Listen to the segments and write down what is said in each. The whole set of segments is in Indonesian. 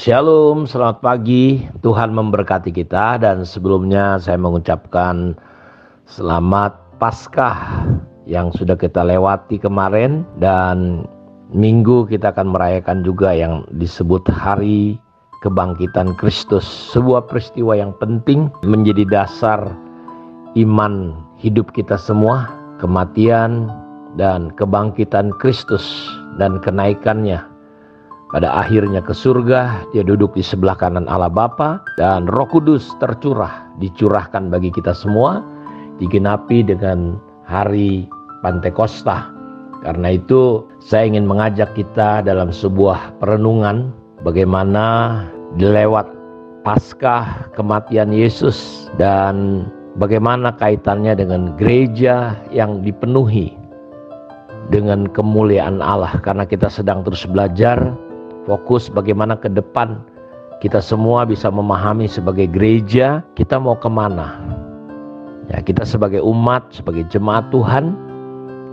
Shalom, selamat pagi. Tuhan memberkati kita, dan sebelumnya saya mengucapkan selamat Paskah yang sudah kita lewati kemarin, dan minggu kita akan merayakan juga yang disebut Hari Kebangkitan Kristus. Sebuah peristiwa yang penting menjadi dasar iman hidup kita semua, kematian dan kebangkitan Kristus dan kenaikannya. Pada akhirnya ke surga, dia duduk di sebelah kanan Allah Bapa, dan Roh Kudus dicurahkan bagi kita semua, digenapi dengan hari Pantekosta. Karena itu saya ingin mengajak kita dalam sebuah perenungan bagaimana lewat Paskah kematian Yesus dan bagaimana kaitannya dengan gereja yang dipenuhi dengan kemuliaan Allah. Karena kita sedang terus belajar, fokus bagaimana ke depan kita semua bisa memahami sebagai gereja kita mau kemana. Ya, kita sebagai umat, sebagai jemaat Tuhan,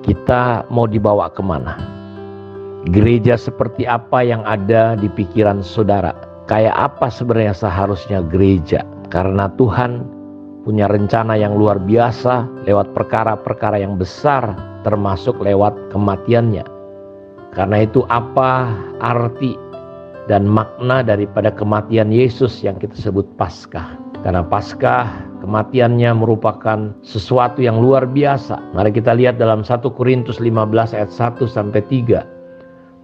kita mau dibawa kemana. Gereja seperti apa yang ada di pikiran saudara? Kayak apa sebenarnya seharusnya gereja? Karena Tuhan punya rencana yang luar biasa lewat perkara-perkara yang besar, termasuk lewat kematiannya. Karena itu apa arti dan makna daripada kematian Yesus yang kita sebut Paskah? Karena Paskah kematiannya merupakan sesuatu yang luar biasa. Mari kita lihat dalam 1 Korintus 15 ayat 1 sampai 3.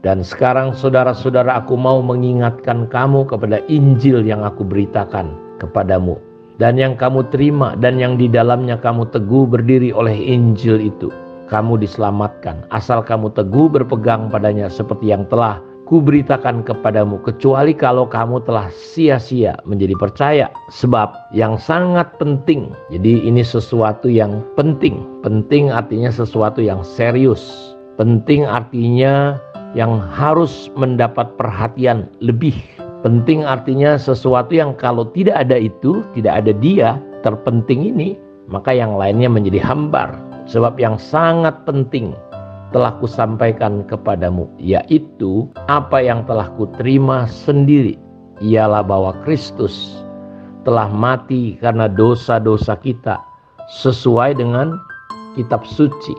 Dan sekarang saudara-saudara, aku mau mengingatkan kamu kepada Injil yang aku beritakan kepadamu, dan yang kamu terima, dan yang di dalamnya kamu teguh berdiri oleh Injil itu. Kamu diselamatkan asal kamu teguh berpegang padanya seperti yang telah kuberitakan kepadamu, kecuali kalau kamu telah sia-sia menjadi percaya. Sebab yang sangat penting, jadi ini sesuatu yang penting. Penting artinya sesuatu yang serius. Penting artinya yang harus mendapat perhatian lebih. Penting artinya sesuatu yang kalau tidak ada itu, tidak ada dia terpenting ini, maka yang lainnya menjadi hambar. Sebab yang sangat penting telah kusampaikan kepadamu, yaitu apa yang telah kuterima sendiri, ialah bahwa Kristus telah mati karena dosa-dosa kita sesuai dengan kitab suci.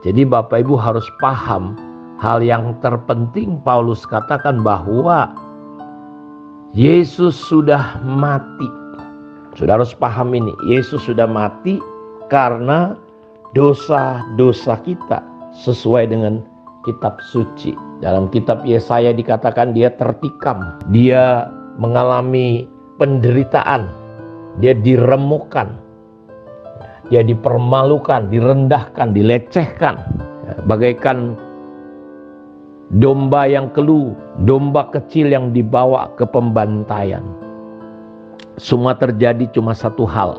Jadi Bapak Ibu harus paham hal yang terpenting. Paulus katakan bahwa Yesus sudah mati. Saudara harus paham ini, Yesus sudah mati karena dosa-dosa kita sesuai dengan kitab suci. Dalam kitab Yesaya dikatakan dia tertikam, dia mengalami penderitaan, dia diremukkan, dia dipermalukan, direndahkan, dilecehkan, bagaikan domba yang keluh, domba kecil yang dibawa ke pembantaian. Semua terjadi cuma satu hal,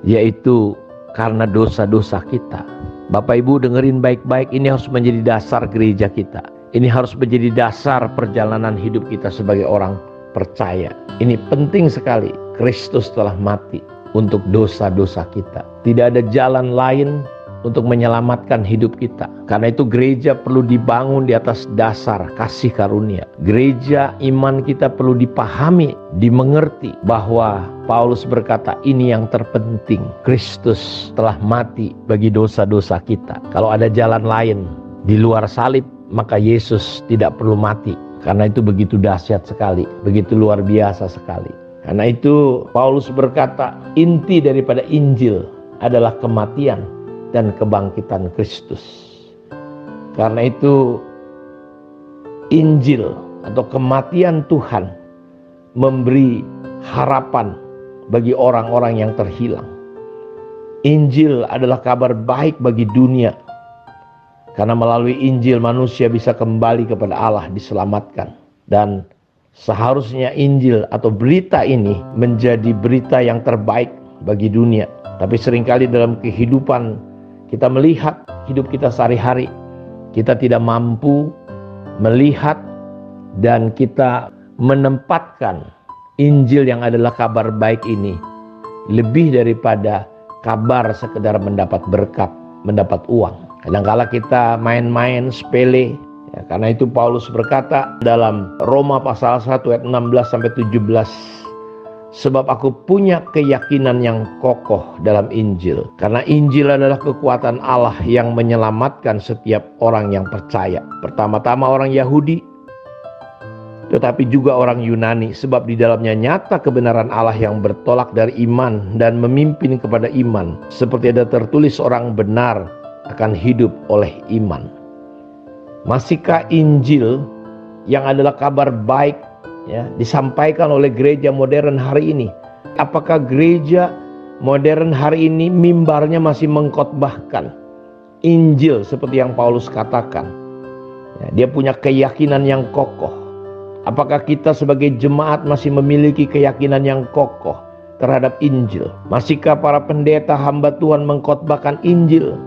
yaitu karena dosa-dosa kita. Bapak Ibu dengerin baik-baik, ini harus menjadi dasar gereja kita. Ini harus menjadi dasar perjalanan hidup kita sebagai orang percaya. Ini penting sekali. Kristus telah mati untuk dosa-dosa kita. Tidak ada jalan lain untuk menyelamatkan hidup kita. Karena itu gereja perlu dibangun di atas dasar kasih karunia. Gereja iman kita perlu dipahami, dimengerti bahwa Paulus berkata ini yang terpenting. Kristus telah mati bagi dosa-dosa kita. Kalau ada jalan lain di luar salib, maka Yesus tidak perlu mati. Karena itu begitu dahsyat sekali, begitu luar biasa sekali. Karena itu Paulus berkata inti daripada Injil adalah kematian dan kebangkitan Kristus. Karena itu Injil atau kematian Tuhan memberi harapan bagi orang-orang yang terhilang. Injil adalah kabar baik bagi dunia. Karena melalui Injil manusia bisa kembali kepada Allah, diselamatkan. Dan seharusnya Injil atau berita ini menjadi berita yang terbaik bagi dunia. Tapi seringkali dalam kehidupan kita melihat hidup kita sehari-hari, kita tidak mampu melihat dan kita menempatkan Injil yang adalah kabar baik ini lebih daripada kabar sekedar mendapat berkat, mendapat uang. Kadang-kala kita main-main sepele, Ya, karena itu Paulus berkata dalam Roma pasal 1 ayat 16-17, sebab aku punya keyakinan yang kokoh dalam Injil. Karena Injil adalah kekuatan Allah yang menyelamatkan setiap orang yang percaya. Pertama-tama orang Yahudi, tetapi juga orang Yunani. Sebab di dalamnya nyata kebenaran Allah yang bertolak dari iman dan memimpin kepada iman. Seperti ada tertulis, orang benar akan hidup oleh iman. Masihkah Injil yang adalah kabar baik ya, disampaikan oleh gereja modern hari ini? Apakah gereja modern hari ini mimbarnya masih mengkhotbahkan Injil seperti yang Paulus katakan? Ya, dia punya keyakinan yang kokoh. Apakah kita sebagai jemaat masih memiliki keyakinan yang kokoh terhadap Injil? Masihkah para pendeta hamba Tuhan mengkhotbahkan Injil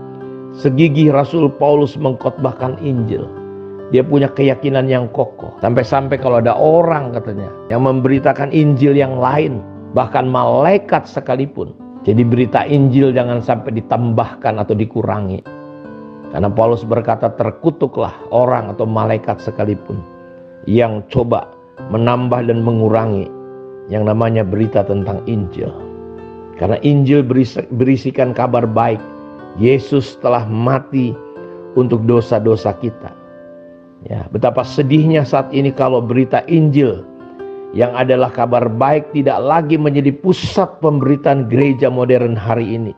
segigih Rasul Paulus mengkhotbahkan Injil? Dia punya keyakinan yang kokoh. Sampai-sampai kalau ada orang katanya yang memberitakan Injil yang lain, bahkan malaikat sekalipun, jadi berita Injil jangan sampai ditambahkan atau dikurangi. Karena Paulus berkata, terkutuklah orang atau malaikat sekalipun yang coba menambah dan mengurangi yang namanya berita tentang Injil. Karena Injil berisikan kabar baik. Yesus telah mati untuk dosa-dosa kita. Ya, betapa sedihnya saat ini kalau berita Injil yang adalah kabar baik tidak lagi menjadi pusat pemberitaan gereja modern hari ini.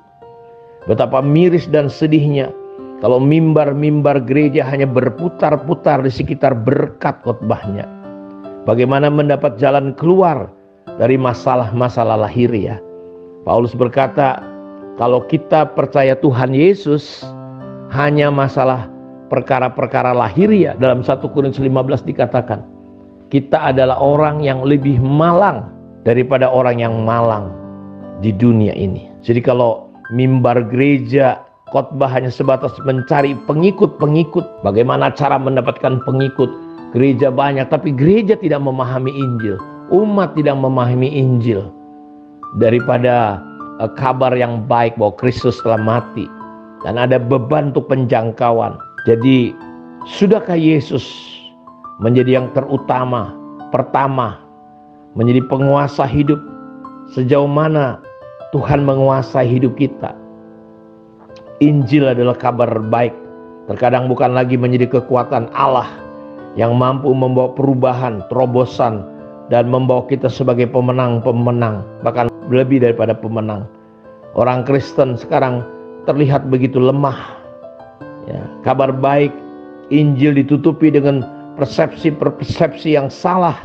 Betapa miris dan sedihnya kalau mimbar-mimbar gereja hanya berputar-putar di sekitar berkat khotbahnya. Bagaimana mendapat jalan keluar dari masalah-masalah lahiriah? Paulus berkata, kalau kita percaya Tuhan Yesus hanya masalah perkara-perkara lahiriah, dalam 1 Korintus 15 dikatakan, kita adalah orang yang lebih malang daripada orang yang malang di dunia ini. Jadi kalau mimbar gereja khotbah hanya sebatas mencari pengikut-pengikut, bagaimana cara mendapatkan pengikut? Gereja banyak, tapi gereja tidak memahami Injil. Umat tidak memahami Injil. Daripada kabar yang baik bahwa Kristus telah mati dan ada beban untuk penjangkauan. Jadi sudahkah Yesus menjadi yang terutama, pertama, menjadi penguasa hidup? Sejauh mana Tuhan menguasai hidup kita? Injil adalah kabar baik. Terkadang bukan lagi menjadi kekuatan Allah yang mampu membawa perubahan, terobosan, dan membawa kita sebagai pemenang-pemenang, bahkan lebih daripada pemenang. Orang Kristen sekarang terlihat begitu lemah. Ya, kabar baik Injil ditutupi dengan persepsi yang salah.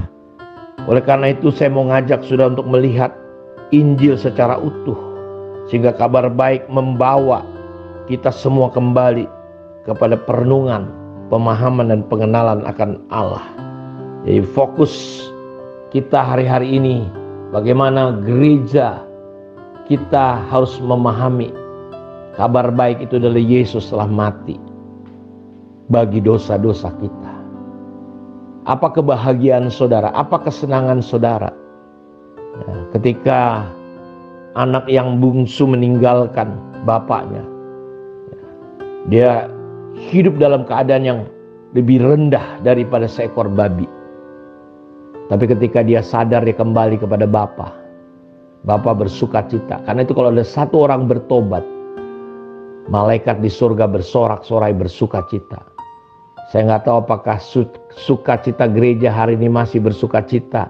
Oleh karena itu saya mau ngajak saudara untuk melihat Injil secara utuh, sehingga kabar baik membawa kita semua kembali kepada perenungan, pemahaman dan pengenalan akan Allah. Jadi fokus kita hari-hari ini, bagaimana gereja kita harus memahami kabar baik itu adalah Yesus telah mati bagi dosa-dosa kita. Apa kebahagiaan saudara? Apa kesenangan saudara? Ya, ketika anak yang bungsu meninggalkan bapaknya, ya, dia hidup dalam keadaan yang lebih rendah daripada seekor babi. Tapi ketika dia sadar, dia kembali kepada Bapa. Bapa bersuka cita. Karena itu kalau ada satu orang bertobat, malaikat di surga bersorak-sorai bersuka cita. Saya nggak tahu apakah sukacita gereja hari ini masih bersuka cita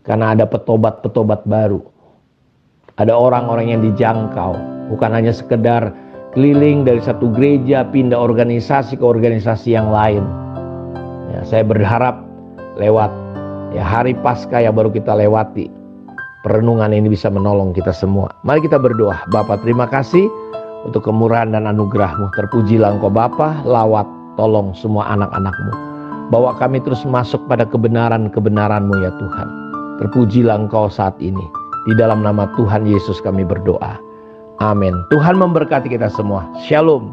karena ada petobat-petobat baru. Ada orang-orang yang dijangkau, bukan hanya sekedar keliling dari satu gereja pindah organisasi ke organisasi yang lain. Ya, saya berharap lewat hari Paskah yang baru kita lewati, perenungan ini bisa menolong kita semua. Mari kita berdoa. Bapa, terima kasih untuk kemurahan dan anugerah-Mu. Terpujilah Engkau Bapa, lawat tolong semua anak-anak-Mu. Bawa kami terus masuk pada kebenaran-kebenaran-Mu ya Tuhan. Terpujilah Engkau saat ini. Di dalam nama Tuhan Yesus kami berdoa. Amin. Tuhan memberkati kita semua. Shalom.